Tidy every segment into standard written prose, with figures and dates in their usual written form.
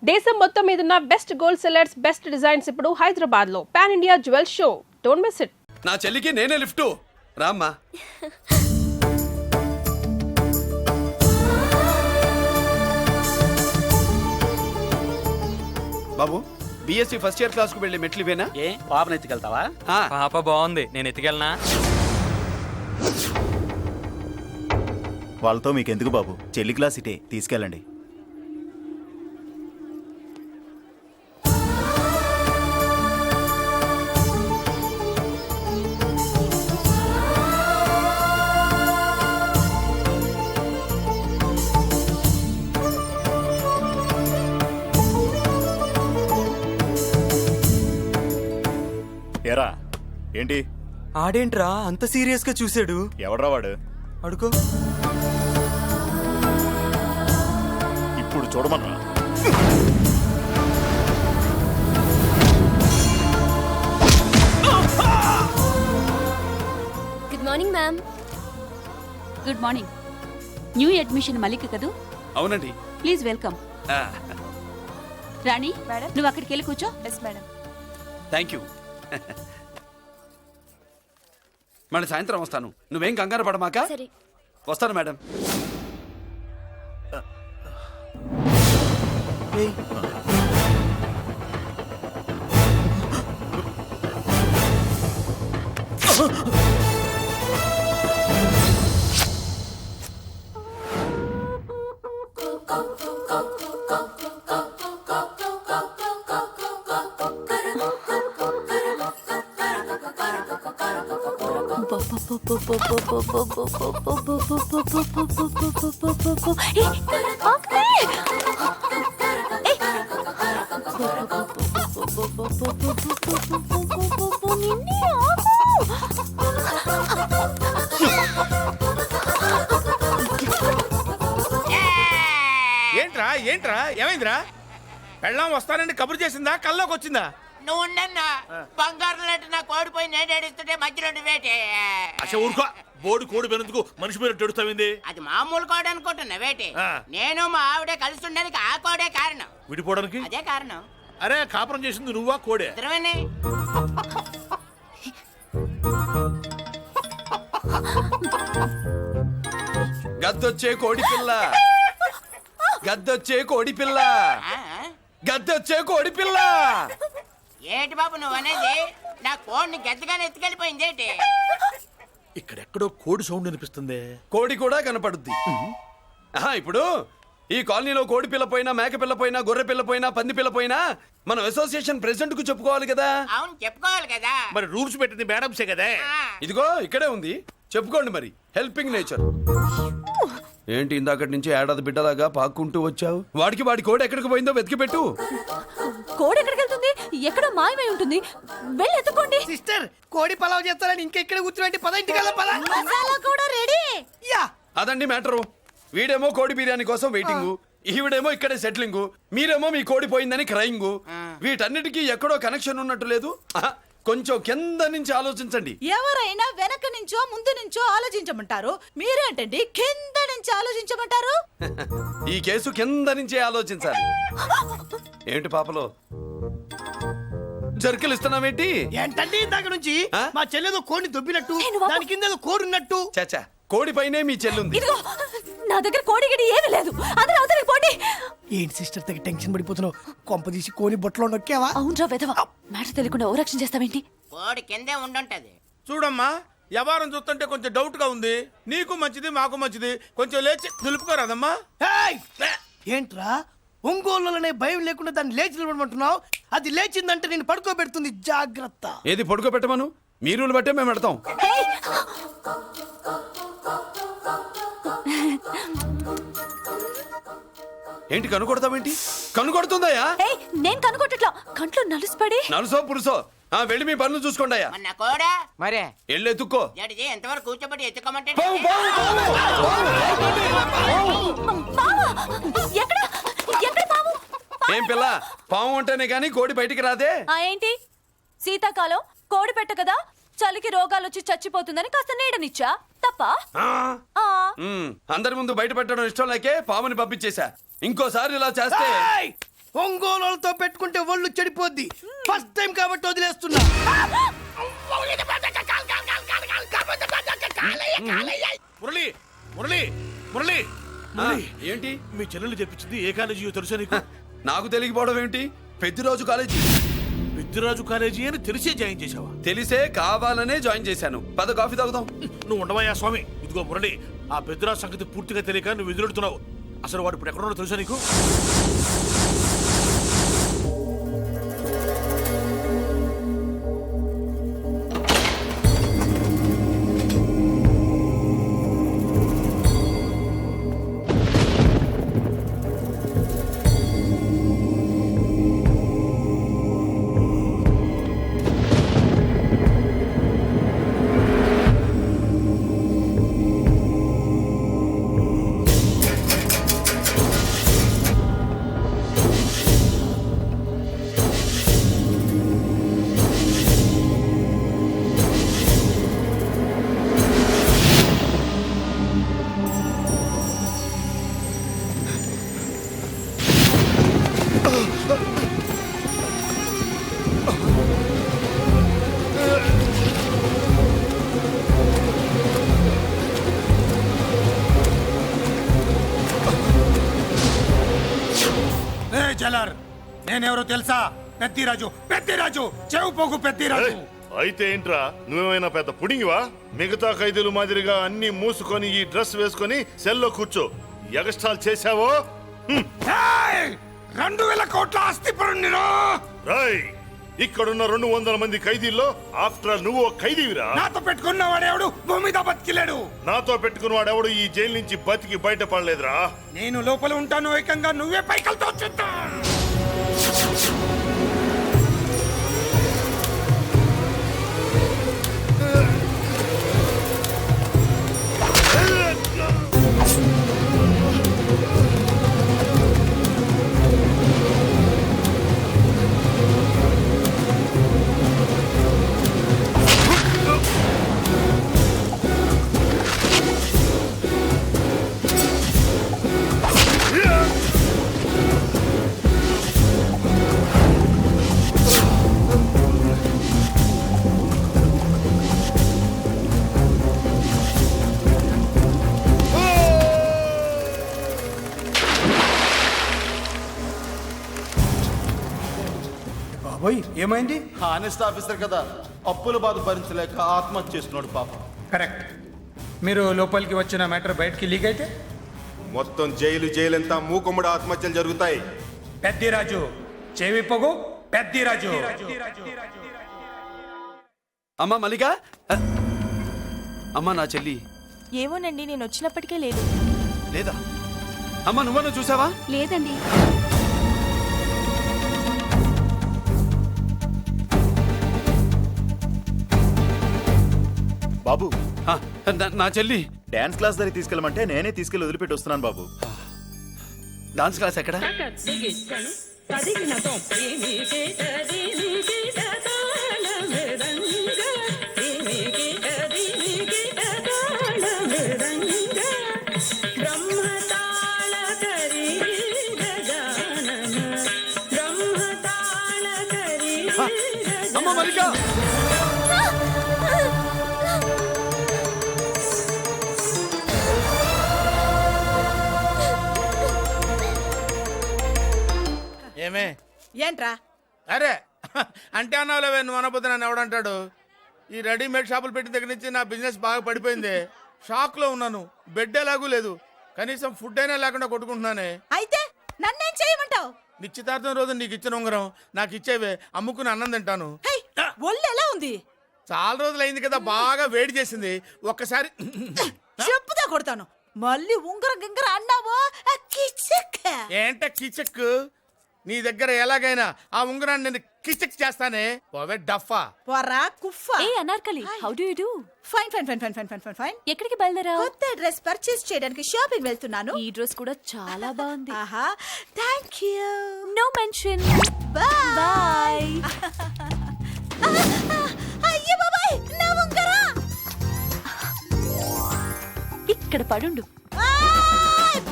దేశం మొత్తం మీద ఉన్న best gold sellers best designs ఇప్పుడు హైదరాబాద్ లో pan India jewel show. Don't miss it. నా చెల్లికి నేనే లిఫ్ట్ రామ్మా. బాబు బిఎస్సి ఫస్ట్ ఇయర్ క్లాస్ కు వెళ్ళి మెట్లు ఇవేనా? ఏ పాపను ఎత్తుకెళ్తావా? పాప బాగుంది, నేను ఎత్తుకెళ్ళనా? వాళ్ళతో మీకెందుకు బాబు, చెల్లి క్లాస్ ఇటే, తీసుకెళ్ళండి. ఏరా ఏంటి ఆడేంట్రా అంత సీరియస్ గా చూసాడు? ఎవడ్రా వాడు? అడుకో. ఇప్పుడు చూడమన్నా. Good morning ma'am. Good morning. New admission Mallika కదూ? అవునండి. Please welcome. రాణి, మేడం. నువ్వు అక్కడికి వెళ్ళి కూర్చో. Yes madam. Thank you. మళ్ళీ సాయంత్రం వస్తాను, నువ్వేం కంగారు పడమాక. సరే. వస్తాను మేడం. ఏంట్రా ఏంట్రా ఏమైందిరా? పెళ్ళాం వస్తానండి కబురు చేసిందా, కల్లోకి వచ్చిందా? నువ్వు ఉండన్నా బంగారం లాంటి నా కోడిపోయి నేను ఏడుస్తుంటే మధ్యలో వేటే. అసలు ఊరుకో, బోడి కోడి పెనందుకు మనిషి మీద తెడుస్తావింది. అది మామూలు కోడి అనుకుంటున్నా వేటే. ఆ. నేను మా ఆవిడే కలిసి ఉండడానికి ఆ కోడే కారణం. విడిపోవడానికి అదే కారణం. అరే కాపురం చేసింది నువ్వా కోడే? ఇద్దరమేనే. గద్దొచ్చే కోడి పిల్ల, గద్దొచ్చే కోడి పిల్ల, ఆ? గద్దొచ్చే కోడి పిల్ల. ఏటి బాబు నువ్వు అనేది? నా కోడిని గద్దగానే ఎత్తుకెళ్ళిపోయింది ఏంటి? ఇక్కడెక్కడో కోడి సౌండ్ అనిపిస్తుంది. కోడి కూడా కనపడుద్ది. ఆహా, ఇప్పుడు ఈ కాలనీలో కోడి పిల్ల పోయినా, మేక పిల్ల పోయినా, గొర్రె పిల్ల పోయినా, పంది పిల్ల పోయినా మనం అసోసియేషన్ ప్రెసిడెంట్ కు చెప్పుకోవాలి కదా. అవును చెప్పుకోవాలి కదా. మరి రూల్స్ పెట్టింది మేడమ్సే కదా. ఆ. ఇదిగో ఇక్కడే ఉంది, చెప్పుకోండి మరి. Helping nature. ఏంటి ఇందాకటి నుంచి ఏడాది బిడ్డలాగా పాక్కుంటూ వచ్చావు? వాడికి వాడి కోడి ఎక్కడికి పోయిందో వెతికి పెట్టు. కోడి ఎక్కడికి వెళ్తుంది? ఎక్కడో మాయమై ఉంటుంది. వెళ్ళి ఎత్తుకోండి. సిస్టర్ కోడి పలావ్ చేస్తారని ఇంకెక్కడ కూర్చోండి. పద ఇంటికి వెళ్దాం, పద. మసాలా కూడా రెడీ. యా అదండి మ్యాటరు. వీడేమో కోడి బిర్యానీ కోసం వెయిటింగ్, ఈవిడేమో ఇక్కడే సెటిలింగ్, మీరేమో మీ కోడి పోయిందని క్రయింగ్. వీటన్నిటికీ ఎక్కడో కనెక్షన్ ఉన్నట్టు లేదు. ఆహా, కొంచెం కింద నుంచి ఆలోచించండి. ఎవరైనా వెనక నుంచో ముందు నుంచో ఆలోచించమంటారు, మీరేంటండి కింద నుంచి ఆలోచించమంటారు? ఈ కేసు కింద నుంచే ఆలోచించాలి. ఏంటి పాపలో జర్కలు ఇస్తున్నావేంటి? ఏంటంటే ఇందాక నుంచి ఆ? మా చెల్లెదో కోడిని దొబ్బినట్టు, నేను బాబు. దాని కింద ఏదో కోడి ఉన్నట్టు. చాచా, కోడి పైనే మీ చెల్లుంది. ఇదిగో నా దగ్గర కోడి గిడి ఏమీ లేదు. అందరూ అవతలికి పోండి. ఏంటి సిస్టర్ తగ్గ టెన్షన్ పడిపోతున్నావు? కొంప తీసి కోని బొట్టలో నొక్కావా? అవునరా వెధవ, మ్యాటర్ తెలియకుండా ఓ రక్షణ చేస్తావేంటి? కోడి కిందే ఉండుంటది. చూడమ్మా, వ్యవహారం చూస్తుంటే కొంచెం డౌట్ గా ఉంది. నీకు మంచిది మాకు మంచిది, కొంచెం లేచి నిలుపుకోరాదమ్మా. ఏయ్! ఏంట్రా ఒంగోలులోనే భయం లేకుండా దాన్ని లేచి నిలబడమంటున్నావు? అది లేచిందంటే నేను పడుకోబెడుతుంది, జాగ్రత్త. ఏది పడుకోబెట్టమను, మీరు బట్టే మేము పెడతాం. ఏంటి కనుకొడతావేంటి? కనుకొడుతుందయ్యా? ఏయ్, నేను కనుగొట్టట్లా, కంట్లో నలుసుపడి. నలుసో పురుసో, వెళ్ళి మీ పనులు చూసుకోండి అయ్యా. మన కోడా మరే వెళ్ళి ఎత్తుక్కో. జడిది ఎంతవరకు కూర్చోబెట్టి ఎత్తుకోమంటే పావు, పావు, పావా? ఎక్కడ ఎక్కడ పాము? ఏం పిల్ల, పాము అంటేనే గాని కోడి బయటికి రాదే. ఏంటి శీతాకాలం కోడి పెట్ట కదా, చలికి రోగాలు వచ్చి చచ్చిపోతుందని కాస్త నీడనిచ్చా, తప్ప? అందరి ముందు బయట పెట్టడం ఇష్టం లేకే పాముని పంపించేశా. ఇంకోసారి ఇలా చేస్తే ఏయ్! ఒంగోలులతో పెట్టుకుంటే ఒళ్ళు చెడిపోద్ది. ఫస్ట్ టైం కాబట్టి వదిలేస్తున్నా. మురళి మురళి మురళి ఆ, ఏంటి మీ చెల్లెలు చెప్పించింది ఏ కాలేజీ తెలుసా నీకు? నాకు తెలియకపోవడం ఏంటి? పెద్దిరాజు కాలేజీ. పెద్దిరాజు కాలేజీ అని తెలిసే జాయిన్ చేసావా? తెలిసే కావాలనే జాయిన్ చేశాను. పద కాఫీ తాగుదాం. నువ్వు ఉండవయ్యా స్వామి. ఇదిగో మురళి, ఆ పెద్దిరాజు సంగతి పూర్తిగా తెలియక నువ్వు ఎదురెడుతున్నావు. అసలు వాడు ఇప్పుడు ఎక్కడున్నాడో తెలుసా నీకు? జలర్, నేనెవరో తెలుసా? పెద్దిరాజు, పెద్దిరాజు, చెవు పోగు పెద్దిరాజు. అయితే ఏంట్రా, నువ్వేమైనా పెద్ద పుడింగివా? మిగతా ఖైదీలు మాదిరిగా అన్ని మూసుకొని ఈ డ్రెస్ వేసుకొని సెల్లో కూర్చో. ఎగస్ట్రాల్ చేశావో 2,000 కోట్ల ఆస్తిపరుణ్ణిరో. రాయ్, ఇక్కడున్న 200 మంది ఖైదీల్లో ఆఫ్టర్ ఆల్ నువ్వు ఖైదీవిరా. నాతో పెట్టుకున్న వాడేవాడు భూమి మీద బతికిలేడు. నాతో పెట్టుకున్న వాడెవడు ఈ జైలు నుంచి బతికి బయటపడలేదురా. నేను లోపల ఉంటాను, ఏకంగా నువ్వే పైకలతో చూద్దా. బాబోయ్, ఏమైంది? హానెస్ట్ ఆఫీసర్ కదా, అప్పుల బాధ భరించలేక ఆత్మహత్య చేస్తున్నాడు పాపం. కరెక్ట్. మీరు లోపలికి వచ్చిన మ్యాటర్ బయటికి లీక్ అయితే మొత్తం జైలు అంతా మూకుమ్మడి ఆత్మహత్యలు జరుగుతాయి. పెద్దిరాజు, చెవి పొగు పెద్దిరాజు. అమ్మా మల్లిక, అమ్మా నా చెల్లి ఏమోనండి, నేను వచ్చినప్పటికే లేదు. లేదా? అమ్మా నువ్వన్నా చూసావా? లేదండి. బాబు, ఆ, నా చెల్లి డాన్స్ క్లాస్ దగ్గర తీసుకెళ్ళమంటే నేనే తీసుకెళ్లి వదిలిపెట్టి వస్తున్నాను బాబు. డాన్స్ క్లాస్ ఎక్కడ? అమ్మ మల్లిక, ఏమే? ఏంట్రా? అరే అంటే అన్నావులేవే, నువ్వు అనబోద్దు నన్ను ఎవడంటాడు? ఈ రెడీమేడ్ షాపులు పెట్టిన దగ్గర నుంచి నా బిజినెస్ బాగా పడిపోయింది. షాక్ లో ఉన్నాను. బెడ్ ఎలాగూ లేదు, కనీసం ఫుడ్ అయినా లేకుండా కొట్టుకుంటున్నానే. అయితే నన్నేం చేయమంటావు? నిశ్చితార్థం రోజు నీకు ఇచ్చిన ఉంగరం నాకు ఇచ్చేవే, అమ్ముకుని అన్నం తింటాను. ఒళ్ళు ఎలా ఉంది? చాలా రోజులు అయింది కదా, బాగా వేడి చేసింది. ఒక్కసారి చెప్పుదా కొడతాను. మళ్ళీ ఉంగరం గింగర అన్నావో కిచక్. ఏంట కిచక్? నీ దగ్గర ఎలాగైనా ఆ ఉంగరాన్ని నేను కిచక్ చేస్తానే. పోవే డఫా. పోరా కుఫా. ఏ Anarkali, how do you do? Fine fine fine fine fine fine fine fine. ఎక్కడికి బయలుదేరావు? కొత్త డ్రెస్ పర్చేస్ చేయడానికి షాపింగ్ వెళ్తున్నాను. ఈ డ్రెస్ కూడా చాలా బాగుంది. ఆహా, thank you. No mention. Bye bye. అయ్యో బాబాయ్, నా ఉంగరం ఇక్కడ పడుండు.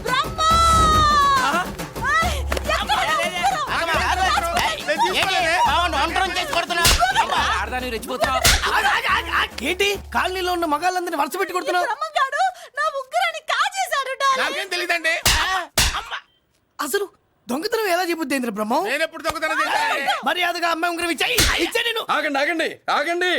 బ్రహ్మ! ఎక్కడ నా ఉంగరం? ఆడదాని రెచ్చిపోతున్నావు? ఏంటి కాలనీలో ఉన్న మగాళ్ళందరినీ వరుస పెట్టి కొడుతున్నావు? బ్రహ్మంగాడు నా ఉంగరాన్ని కాజేశాడు డార్లింగ్. నాకేం తెలియదండి. అసలు దొంగతనం ఎలా చెబుద్ది బ్రహ్మం? నేను ఎప్పుడు దొంగతనం చేశాను? మర్యాదగా అమ్మాయి ఉంగరం ఇచ్చాయి. ఇచ్చా నేను. ఆగండి ఆగండి ఆగండి.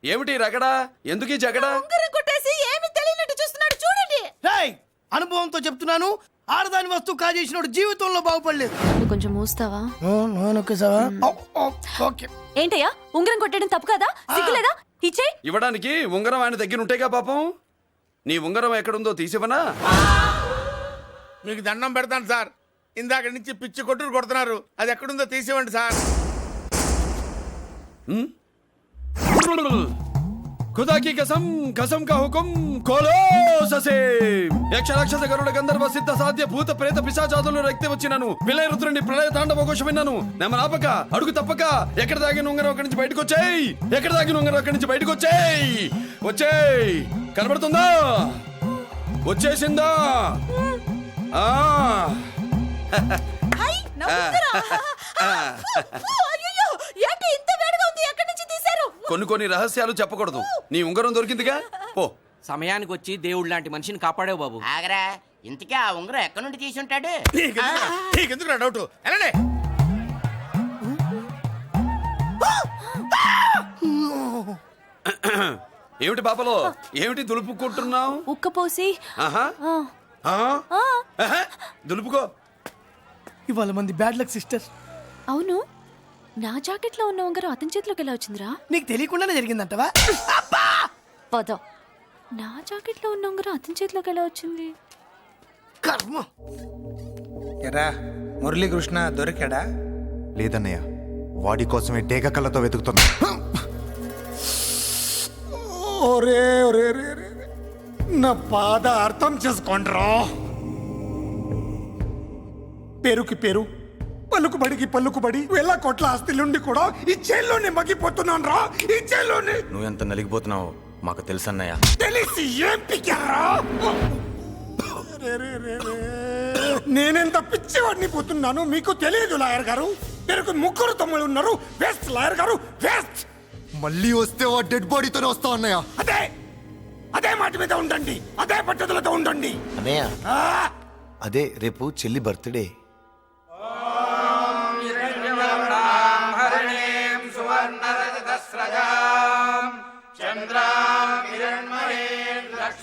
ఏమిటి రగడా? ఎందుకు ఈ జగడా? ఉంగరం కొట్టేసి ఏమీ తెలియనట్టు చూస్తున్నాడు చూడండి. రేయ్, అనుభవంతో చెప్తున్నాను, ఆడదాని వస్తువు కాజేసినోడు జీవితంలో బాగుపడలేదు. నువ్వు కొంచెం మూస్తావా? ఓకే. ఏంటయ్యా ఉంగరం కొట్టడం తప్పు కదా? సిగ్గులేదా? ఇచ్చే. ఇవ్వడానికి ఉంగరం ఆయన దగ్గర ఉంటేగా పాపం. నీ ఉంగరం ఎక్కడుందో తీసివనా? మీకు దండం పెడతాను సార్, ఇందాక నుంచి పిచ్చి కొట్టుడు కొడుతున్నారు. అది ఎక్కడుందో తీసివ్వండి సార్. खुदा की कसम कसम का हुकुम खोलो ससे యక్ష రాక్షస గరుడ గంధర్వ సిద్ధ సాధ్య భూత ప్రేత పిశాచాదులను రక్తి వచ్చినాను విలయ రుద్రుని ప్రళయ తాండవ ఘోషం విన్నాను. నెమలాపక అడుగు తప్పక ఎక్కడ దాగిన ఉంగరం అక్కడి నుంచి బయటకు వచ్చేయ్. ఎక్కడ దాగిన ఉంగరం అక్కడి నుంచి బయటకు వచ్చేయ్. వచ్చేయ్. కనబడుతుందా? వచ్చేసిందా? ఆ హై నా ఉంగరం. అయ్యో ఏంటి ఇంత వేడిగా ఉంది? ఎక్కడి నుంచి తీశారు? కొన్ని రహస్యాలు చెప్పకూడదు. నీ ఉంగరం దొరికిందిగా, పో. సమయానికి వచ్చి దేవుడు లాంటి మనిషిని కాపాడావు బాబు. ఆగరా, ఇంతకీ ఆ ఉంగరం ఎక్కడి నుండి తీసి ఉంటాడు? నీకెందుకు డౌట్? వెళ్ళండి. ఏమిటి పాపలో, ఏమిటి దులుపుకుంటున్నావు? ఉక్కపోసి. ఆహా. ఆహా. దులుపుకో. ఇవాళ మంది బ్యాడ్ లక్ సిస్టర్. అవును, నా జాకెట్ లో ఉన్న ఉంగరం అతని చేతిలోకి ఎలా వచ్చిందిరా? నీకు తెలియకుండానే జరిగిందంటవా? పద. నా జాకెట్ లో ఉన్న ఉంగరం అతని చేతిలోకి ఎలా వచ్చింది? కర్మ. ఎరా మురళీకృష్ణ దొరికాడా? లేదన్నయ్య, వాడి కోసమే డేగ కళ్ళతో వెతుకుతున్నా. ఒరే ఒరే రే రే, నా బాధ అర్థం చేసుకోండిరా. పేరుకి పేరు, పలుకుబడికి పలుకుబడి వేల కోట్ల ఆస్తిలుండి కూడా ఈ జైల్లోనే మగ్గిపోతున్నాను రా. ఈ జైల్లోనే. నువ్వెంత నలిగిపోతున్నావు మాకు తెలుసన్నయ్య. తెలిసి ఏం పిక్కారా? నేనెంత పిచ్చివాడిని పోతున్నాను మీకు తెలియదు లాయర్ గారు. పేరుకు ముగ్గురు తమ్ముళ్ళు ఉన్నారు. వేస్ట్ లాయర్ గారు, వేస్ట్. మళ్ళీ వస్తే ఆ డెడ్ బాడీతోనే వస్తావు అన్నయ్య. అదే అదే మాట మీద ఉండండి, అదే పట్టుదలతో ఉండండి అన్నయ్య. అదే రేపు చెల్లి బర్త్డే.